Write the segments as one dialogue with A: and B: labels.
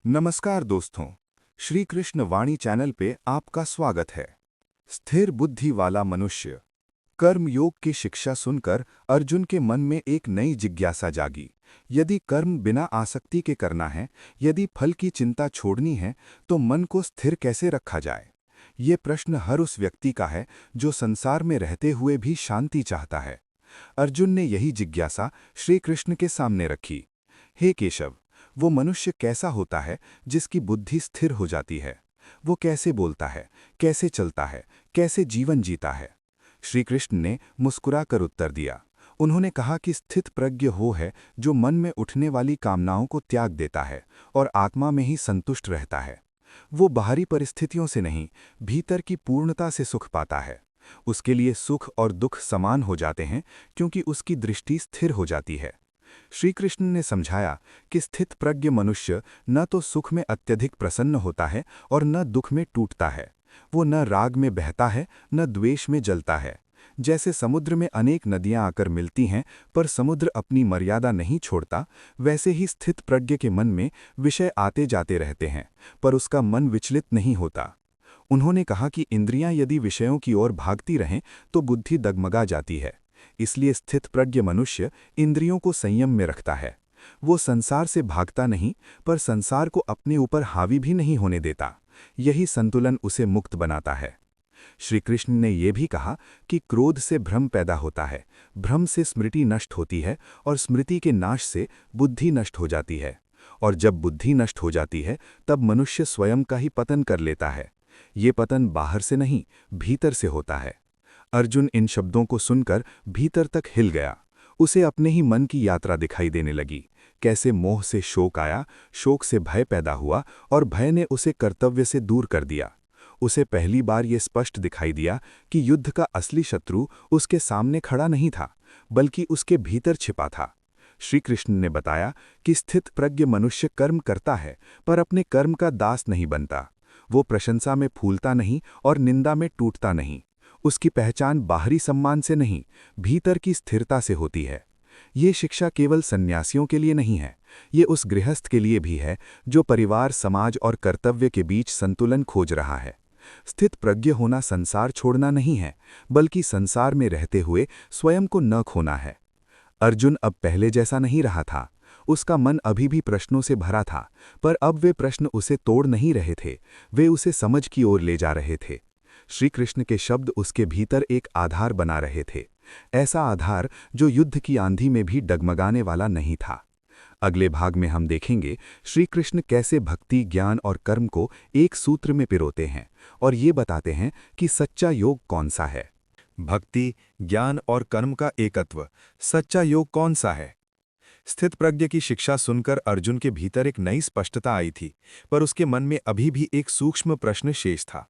A: नमस्कार दोस्तों, श्री कृष्ण वाणी चैनल पे आपका स्वागत है। स्थिर बुद्धि वाला मनुष्य। कर्म योग की शिक्षा सुनकर अर्जुन के मन में एक नई जिज्ञासा जागी। यदि कर्म बिना आसक्ति के करना है, यदि फल की चिंता छोड़नी है, तो मन को स्थिर कैसे रखा जाए? ये प्रश्न हर उस व्यक्ति का है जो संसार में रहते हुए भी शांति चाहता है। अर्जुन ने यही जिज्ञासा श्री कृष्ण के सामने रखी। हे केशव, वो मनुष्य कैसा होता है जिसकी बुद्धि स्थिर हो जाती है? वो कैसे बोलता है, कैसे चलता है, कैसे जीवन जीता है? श्री कृष्ण ने मुस्कुराकर उत्तर दिया। उन्होंने कहा कि स्थित प्रज्ञ वो है जो मन में उठने वाली कामनाओं को त्याग देता है और आत्मा में ही संतुष्ट रहता है। वो बाहरी परिस्थितियों से नहीं, भीतर की पूर्णता से सुख पाता है। उसके लिए सुख और दुख समान हो जाते हैं क्योंकि उसकी दृष्टि स्थिर हो जाती है। श्री कृष्ण ने समझाया कि स्थित प्रज्ञ मनुष्य न तो सुख में अत्यधिक प्रसन्न होता है और न दुख में टूटता है। वो न राग में बहता है, न द्वेष में जलता है। जैसे समुद्र में अनेक नदियां आकर मिलती हैं पर समुद्र अपनी मर्यादा नहीं छोड़ता, वैसे ही स्थित प्रज्ञ के मन में विषय आते जाते रहते हैं, पर उसका मन विचलित नहीं होता। उन्होंने कहा कि इंद्रियां यदि विषयों की ओर भागती रहें तो बुद्धि डगमगा जाती है। इसलिए स्थित प्रज्ञ मनुष्य इंद्रियों को संयम में रखता है। वो संसार से भागता नहीं, पर संसार को अपने ऊपर हावी भी नहीं होने देता। यही संतुलन उसे मुक्त बनाता है। श्री कृष्ण ने यह भी कहा कि क्रोध से भ्रम पैदा होता है, भ्रम से स्मृति नष्ट होती है और स्मृति के नाश से बुद्धि नष्ट हो जाती है। और जब बुद्धि नष्ट हो जाती है तब मनुष्य स्वयं का ही पतन कर लेता है। ये पतन बाहर से नहीं, भीतर से होता है। अर्जुन इन शब्दों को सुनकर भीतर तक हिल गया। उसे अपने ही मन की यात्रा दिखाई देने लगी। कैसे मोह से शोक आया, शोक से भय पैदा हुआ और भय ने उसे कर्तव्य से दूर कर दिया। उसे पहली बार ये स्पष्ट दिखाई दिया कि युद्ध का असली शत्रु उसके सामने खड़ा नहीं था, बल्कि उसके भीतर छिपा था। श्री कृष्ण ने बताया कि स्थित प्रज्ञ मनुष्य कर्म करता है, पर अपने कर्म का दास नहीं बनता। वो प्रशंसा में फूलता नहीं और निंदा में टूटता नहीं। उसकी पहचान बाहरी सम्मान से नहीं, भीतर की स्थिरता से होती है। ये शिक्षा केवल सन्यासियों के लिए नहीं है, ये उस गृहस्थ के लिए भी है जो परिवार, समाज और कर्तव्य के बीच संतुलन खोज रहा है। स्थित प्रज्ञ होना संसार छोड़ना नहीं है, बल्कि संसार में रहते हुए स्वयं को न खोना है। अर्जुन अब पहले जैसा नहीं रहा था। उसका मन अभी भी प्रश्नों से भरा था, पर अब वे प्रश्न उसे तोड़ नहीं रहे थे, वे उसे समझ की ओर ले जा रहे थे। श्री कृष्ण के शब्द उसके भीतर एक आधार बना रहे थे, ऐसा आधार जो युद्ध की आंधी में भी डगमगाने वाला नहीं था। अगले भाग में हम देखेंगे श्री कृष्ण कैसे भक्ति, ज्ञान और कर्म को एक सूत्र में पिरोते हैं और ये बताते हैं कि सच्चा योग कौन सा है। भक्ति, ज्ञान और कर्म का एकत्व, सच्चा योग कौन सा है? स्थित प्रज्ञ की शिक्षा सुनकर अर्जुन के भीतर एक नई स्पष्टता आई थी, पर उसके मन में अभी भी एक सूक्ष्म प्रश्न शेष था।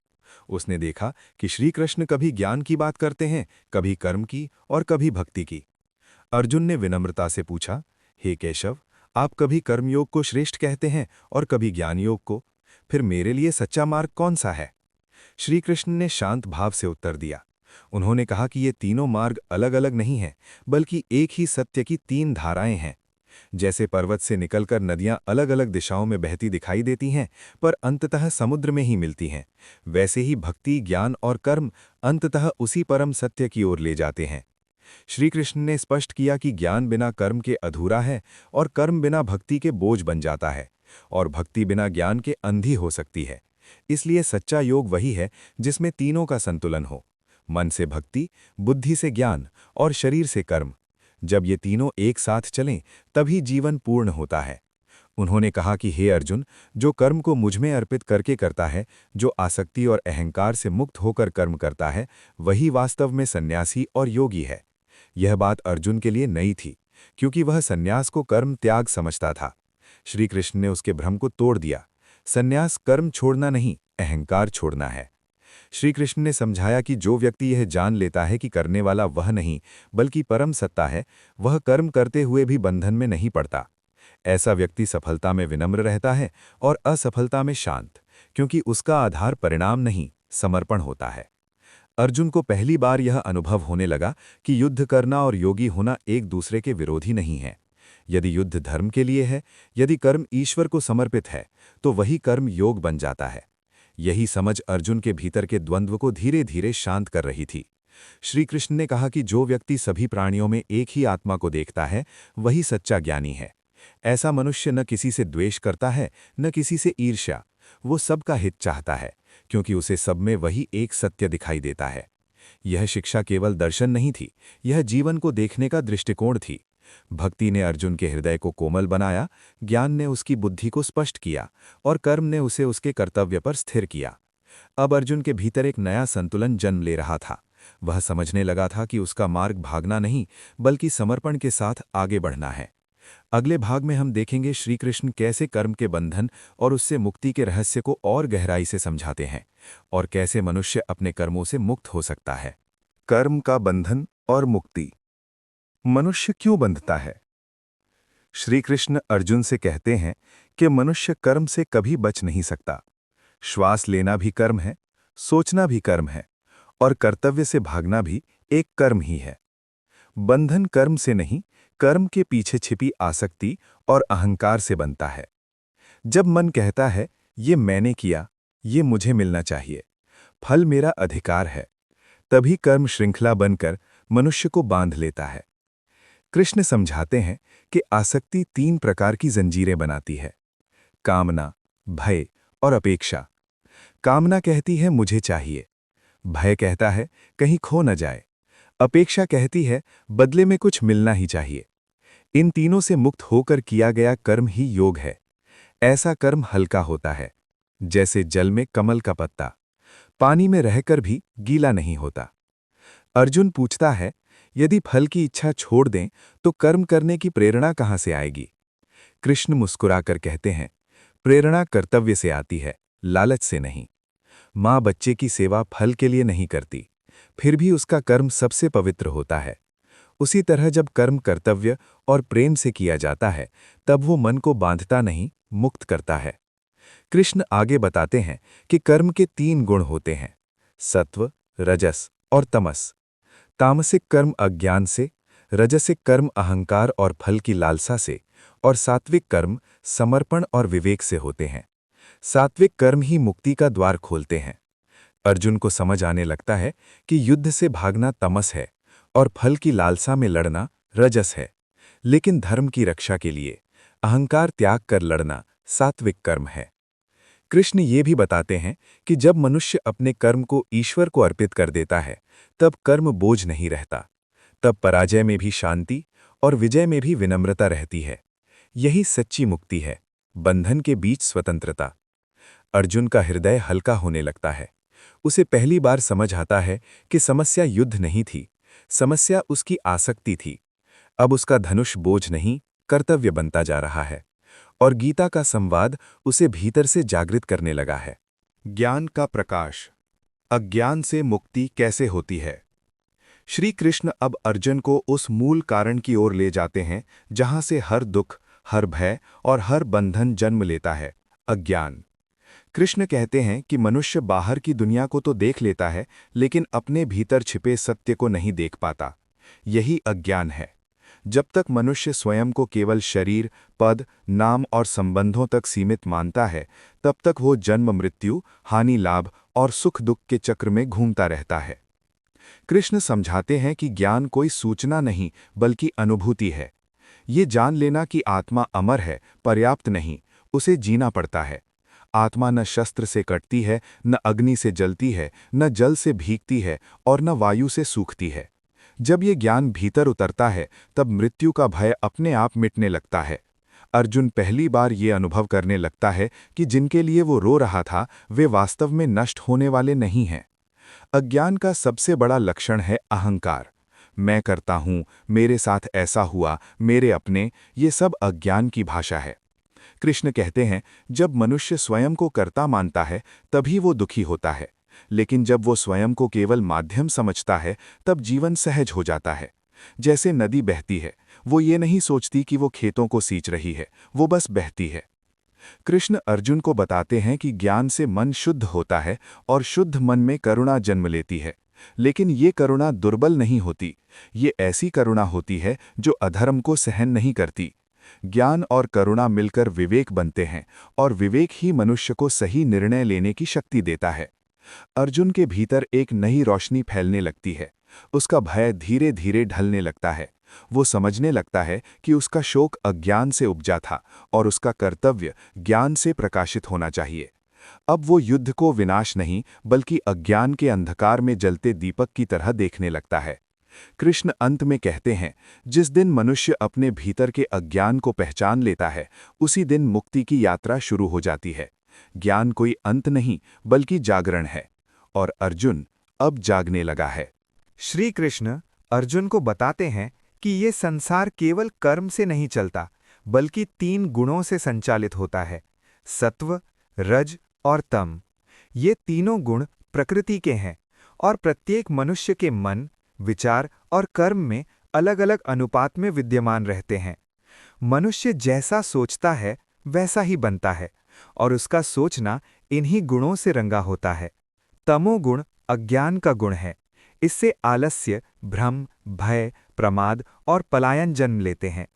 A: उसने देखा कि श्री कृष्ण कभी ज्ञान की बात करते हैं, कभी कर्म की और कभी भक्ति की। अर्जुन ने विनम्रता से पूछा, हे केशव, आप कभी कर्मयोग को श्रेष्ठ कहते हैं और कभी ज्ञान योग को, फिर मेरे लिए सच्चा मार्ग कौन सा है? श्री कृष्ण ने शांत भाव से उत्तर दिया। उन्होंने कहा कि ये तीनों मार्ग अलग अलग नहीं हैं, बल्कि एक ही सत्य की तीन धाराएं हैं। जैसे पर्वत से निकलकर नदियां अलग अलग दिशाओं में बहती दिखाई देती हैं, पर अंततः समुद्र में ही मिलती हैं, वैसे ही भक्ति, ज्ञान और कर्म अंततः उसी परम सत्य की ओर ले जाते हैं। श्री कृष्ण ने स्पष्ट किया कि ज्ञान बिना कर्म के अधूरा है और कर्म बिना भक्ति के बोझ बन जाता है, और भक्ति बिना ज्ञान के अंधी हो सकती है। इसलिए सच्चा योग वही है जिसमें तीनों का संतुलन हो, मन से भक्ति, बुद्धि से ज्ञान और शरीर से कर्म। जब ये तीनों एक साथ चलें तभी जीवन पूर्ण होता है। उन्होंने कहा कि हे अर्जुन, जो कर्म को मुझ में अर्पित करके करता है, जो आसक्ति और अहंकार से मुक्त होकर कर्म करता है, वही वास्तव में सन्यासी और योगी है। यह बात अर्जुन के लिए नई थी, क्योंकि वह सन्यास को कर्म त्याग समझता था। श्री कृष्ण ने उसके भ्रम को तोड़ दिया। सन्यास कर्म छोड़ना नहीं, अहंकार छोड़ना है। श्री कृष्ण ने समझाया कि जो व्यक्ति यह जान लेता है कि करने वाला वह नहीं बल्कि परम सत्ता है, वह कर्म करते हुए भी बंधन में नहीं पड़ता। ऐसा व्यक्ति सफलता में विनम्र रहता है और असफलता में शांत, क्योंकि उसका आधार परिणाम नहीं, समर्पण होता है। अर्जुन को पहली बार यह अनुभव होने लगा कि युद्ध करना और योगी होना एक दूसरे के विरोधी नहीं है। यदि युद्ध धर्म के लिए है, यदि कर्म ईश्वर को समर्पित है, तो वही कर्म योग बन जाता है। यही समझ अर्जुन के भीतर के द्वंद्व को धीरे धीरे शांत कर रही थी। श्री कृष्ण ने कहा कि जो व्यक्ति सभी प्राणियों में एक ही आत्मा को देखता है, वही सच्चा ज्ञानी है। ऐसा मनुष्य न किसी से द्वेष करता है, न किसी से ईर्ष्या। वो सबका हित चाहता है, क्योंकि उसे सब में वही एक सत्य दिखाई देता है। यह शिक्षा केवल दर्शन नहीं थी, यह जीवन को देखने का दृष्टिकोण थी। भक्ति ने अर्जुन के हृदय को कोमल बनाया, ज्ञान ने उसकी बुद्धि को स्पष्ट किया, और कर्म ने उसे उसके कर्तव्य पर स्थिर किया। अब अर्जुन के भीतर एक नया संतुलन जन्म ले रहा था। वह समझने लगा था कि उसका मार्ग भागना नहीं, बल्कि समर्पण के साथ आगे बढ़ना है। अगले भाग में हम देखेंगे श्री कृष्ण कैसे कर्म के बंधन और उससे मुक्ति के रहस्य को और गहराई से समझाते हैं, और कैसे मनुष्य अपने कर्मों से मुक्त हो सकता है। कर्म का बंधन और मुक्ति। मनुष्य क्यों बंधता है? श्री कृष्ण अर्जुन से कहते हैं कि मनुष्य कर्म से कभी बच नहीं सकता। श्वास लेना भी कर्म है, सोचना भी कर्म है, और कर्तव्य से भागना भी एक कर्म ही है। बंधन कर्म से नहीं, कर्म के पीछे छिपी आसक्ति और अहंकार से बनता है। जब मन कहता है, ये मैंने किया, ये मुझे मिलना चाहिए, फल मेरा अधिकार है, तभी कर्म श्रृंखला बनकर मनुष्य को बांध लेता है। कृष्ण समझाते हैं कि आसक्ति 3 प्रकार की जंजीरें बनाती है: कामना, भय और अपेक्षा। कामना कहती है मुझे चाहिए, भय कहता है कहीं खो न जाए, अपेक्षा कहती है बदले में कुछ मिलना ही चाहिए। इन तीनों से मुक्त होकर किया गया कर्म ही योग है। ऐसा कर्म हल्का होता है, जैसे जल में कमल का पत्ता, पानी में रहकर भी गीला नहीं होता। अर्जुन पूछता है, यदि फल की इच्छा छोड़ दें तो कर्म करने की प्रेरणा कहाँ से आएगी? कृष्ण मुस्कुराकर कहते हैं, प्रेरणा कर्तव्य से आती है, लालच से नहीं। माँ बच्चे की सेवा फल के लिए नहीं करती, फिर भी उसका कर्म सबसे पवित्र होता है। उसी तरह जब कर्म कर्तव्य और प्रेम से किया जाता है, तब वो मन को बांधता नहीं, मुक्त करता है। कृष्ण आगे बताते हैं कि कर्म के 3 गुण होते हैं: सत्व, रजस और तमस। तामसिक कर्म अज्ञान से, रजसिक कर्म अहंकार और फल की लालसा से, और सात्विक कर्म समर्पण और विवेक से होते हैं। सात्विक कर्म ही मुक्ति का द्वार खोलते हैं। अर्जुन को समझ आने लगता है कि युद्ध से भागना तमस है और फल की लालसा में लड़ना रजस है, लेकिन धर्म की रक्षा के लिए अहंकार त्याग कर लड़ना सात्विक कर्म है। कृष्ण ये भी बताते हैं कि जब मनुष्य अपने कर्म को ईश्वर को अर्पित कर देता है, तब कर्म बोझ नहीं रहता। तब पराजय में भी शांति और विजय में भी विनम्रता रहती है। यही सच्ची मुक्ति है, बंधन के बीच स्वतंत्रता। अर्जुन का हृदय हल्का होने लगता है। उसे पहली बार समझ आता है कि समस्या युद्ध नहीं थी, समस्या उसकी आसक्ति थी। अब उसका धनुष बोझ नहीं, कर्तव्य बनता जा रहा है, और गीता का संवाद उसे भीतर से जागृत करने लगा है। ज्ञान का प्रकाश। अज्ञान से मुक्ति कैसे होती है? श्री कृष्ण अब अर्जुन को उस मूल कारण की ओर ले जाते हैं जहां से हर दुख, हर भय और हर बंधन जन्म लेता है: अज्ञान। कृष्ण कहते हैं कि मनुष्य बाहर की दुनिया को तो देख लेता है, लेकिन अपने भीतर छिपे सत्य को नहीं देख पाता। यही अज्ञान है। जब तक मनुष्य स्वयं को केवल शरीर, पद, नाम और संबंधों तक सीमित मानता है, तब तक वो जन्म मृत्यु, हानि लाभ और सुख दुख के चक्र में घूमता रहता है। कृष्ण समझाते हैं कि ज्ञान कोई सूचना नहीं, बल्कि अनुभूति है। ये जान लेना कि आत्मा अमर है पर्याप्त नहीं, उसे जीना पड़ता है। आत्मा न शस्त्र से कटती है, न अग्नि से जलती है, न जल से भीगती है और न वायु से सूखती है। जब ये ज्ञान भीतर उतरता है, तब मृत्यु का भय अपने आप मिटने लगता है। अर्जुन पहली बार ये अनुभव करने लगता है कि जिनके लिए वो रो रहा था, वे वास्तव में नष्ट होने वाले नहीं हैं। अज्ञान का सबसे बड़ा लक्षण है अहंकार। मैं करता हूँ, मेरे साथ ऐसा हुआ, मेरे अपने, ये सब अज्ञान की भाषा है। कृष्ण कहते हैं, जब मनुष्य स्वयं को कर्ता मानता है, तभी वो दुखी होता है, लेकिन जब वो स्वयं को केवल माध्यम समझता है, तब जीवन सहज हो जाता है। जैसे नदी बहती है, वो ये नहीं सोचती कि वो खेतों को सींच रही है, वो बस बहती है। कृष्ण अर्जुन को बताते हैं कि ज्ञान से मन शुद्ध होता है और शुद्ध मन में करुणा जन्म लेती है। लेकिन ये करुणा दुर्बल नहीं होती, ये ऐसी करुणा होती है जो अधर्म को सहन नहीं करती। ज्ञान और करुणा मिलकर विवेक बनते हैं और विवेक ही मनुष्य को सही निर्णय लेने की शक्ति देता है। अर्जुन के भीतर एक नई रोशनी फैलने लगती है। उसका भय धीरे धीरे ढलने लगता है। वो समझने लगता है कि उसका शोक अज्ञान से उपजा था और उसका कर्तव्य ज्ञान से प्रकाशित होना चाहिए। अब वो युद्ध को विनाश नहीं बल्कि अज्ञान के अंधकार में जलते दीपक की तरह देखने लगता है। कृष्ण अंत में कहते हैं, जिस दिन मनुष्य अपने भीतर के अज्ञान को पहचान लेता है, उसी दिन मुक्ति की यात्रा शुरू हो जाती है। ज्ञान कोई अंत नहीं बल्कि जागरण है, और अर्जुन अब जागने लगा है।
B: श्री कृष्ण अर्जुन को बताते हैं कि ये संसार केवल कर्म से नहीं चलता, बल्कि 3 गुणों से संचालित होता है: सत्व, रज और तम। ये तीनों गुण प्रकृति के हैं और प्रत्येक मनुष्य के मन, विचार और कर्म में अलग-अलग अनुपात में विद्यमान रहते हैं। मनुष्य जैसा सोचता है वैसा ही बनता है और उसका सोचना इन्हीं गुणों से रंगा होता है। तमोगुण अज्ञान का गुण है। इससे आलस्य, भ्रम, भय, प्रमाद और पलायन जन्म लेते हैं।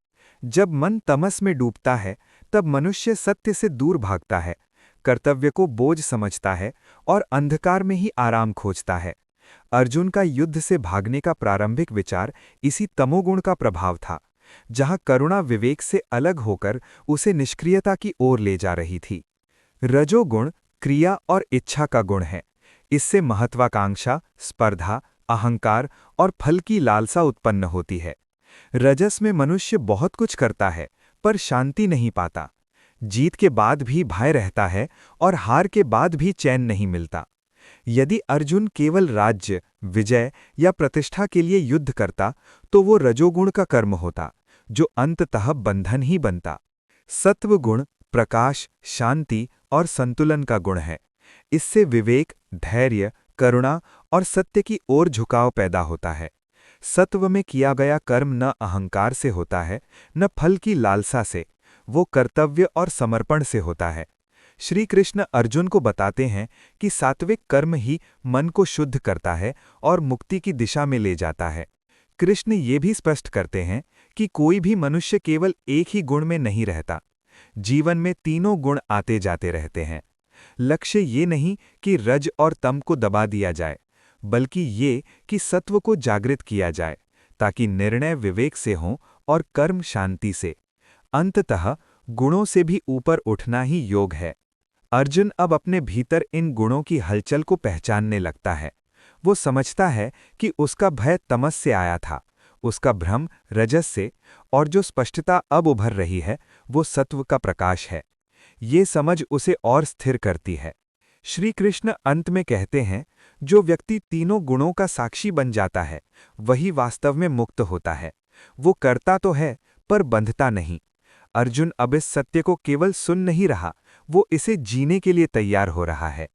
B: जब मन तमस में डूबता है, तब मनुष्य सत्य से दूर भागता है, कर्तव्य को बोझ समझता है और अंधकार में ही आराम खोजता है। अर्जुन का युद्ध से भागने का प्रारंभिक विचार इसी तमोगुण का प्रभाव था, जहां करुणा विवेक से अलग होकर उसे निष्क्रियता की ओर ले जा रही थी। रजोगुण क्रिया और इच्छा का गुण है। इससे महत्वाकांक्षा, स्पर्धा, अहंकार और फल की लालसा उत्पन्न होती है। रजस में मनुष्य बहुत कुछ करता है पर शांति नहीं पाता। जीत के बाद भी भय रहता है और हार के बाद भी चैन नहीं मिलता। यदि अर्जुन केवल राज्य, विजय या प्रतिष्ठा के लिए युद्ध करता तो वो रजोगुण का कर्म होता, जो अंततः बंधन ही बनता। सत्वगुण प्रकाश, शांति और संतुलन का गुण है। इससे विवेक, धैर्य, करुणा और सत्य की ओर झुकाव पैदा होता है। सत्व में किया गया कर्म न अहंकार से होता है, न फल की लालसा से, वो कर्तव्य और समर्पण से होता है। श्री कृष्ण अर्जुन को बताते हैं कि सात्विक कर्म ही मन को शुद्ध करता है और मुक्ति की दिशा में ले जाता है। कृष्ण ये भी स्पष्ट करते हैं कि कोई भी मनुष्य केवल एक ही गुण में नहीं रहता। जीवन में तीनों गुण आते जाते रहते हैं। लक्ष्य ये नहीं कि रज और तम को दबा दिया जाए, बल्कि ये कि सत्व को जागृत किया जाए, ताकि निर्णय विवेक से हों और कर्म शांति से। अंततः गुणों से भी ऊपर उठना ही योग है। अर्जुन अब अपने भीतर इन गुणों की हलचल को पहचानने लगता है। वो समझता है कि उसका भय तमस से आया था, उसका भ्रम रजस से, और जो स्पष्टता अब उभर रही है वो सत्व का प्रकाश है। ये समझ उसे और स्थिर करती है। श्री कृष्ण अंत में कहते हैं, जो व्यक्ति तीनों गुणों का साक्षी बन जाता है वही वास्तव में मुक्त होता है। वो करता तो है पर बंधता नहीं। अर्जुन अब इस सत्य को केवल सुन नहीं रहा, वो इसे जीने के लिए तैयार हो रहा है।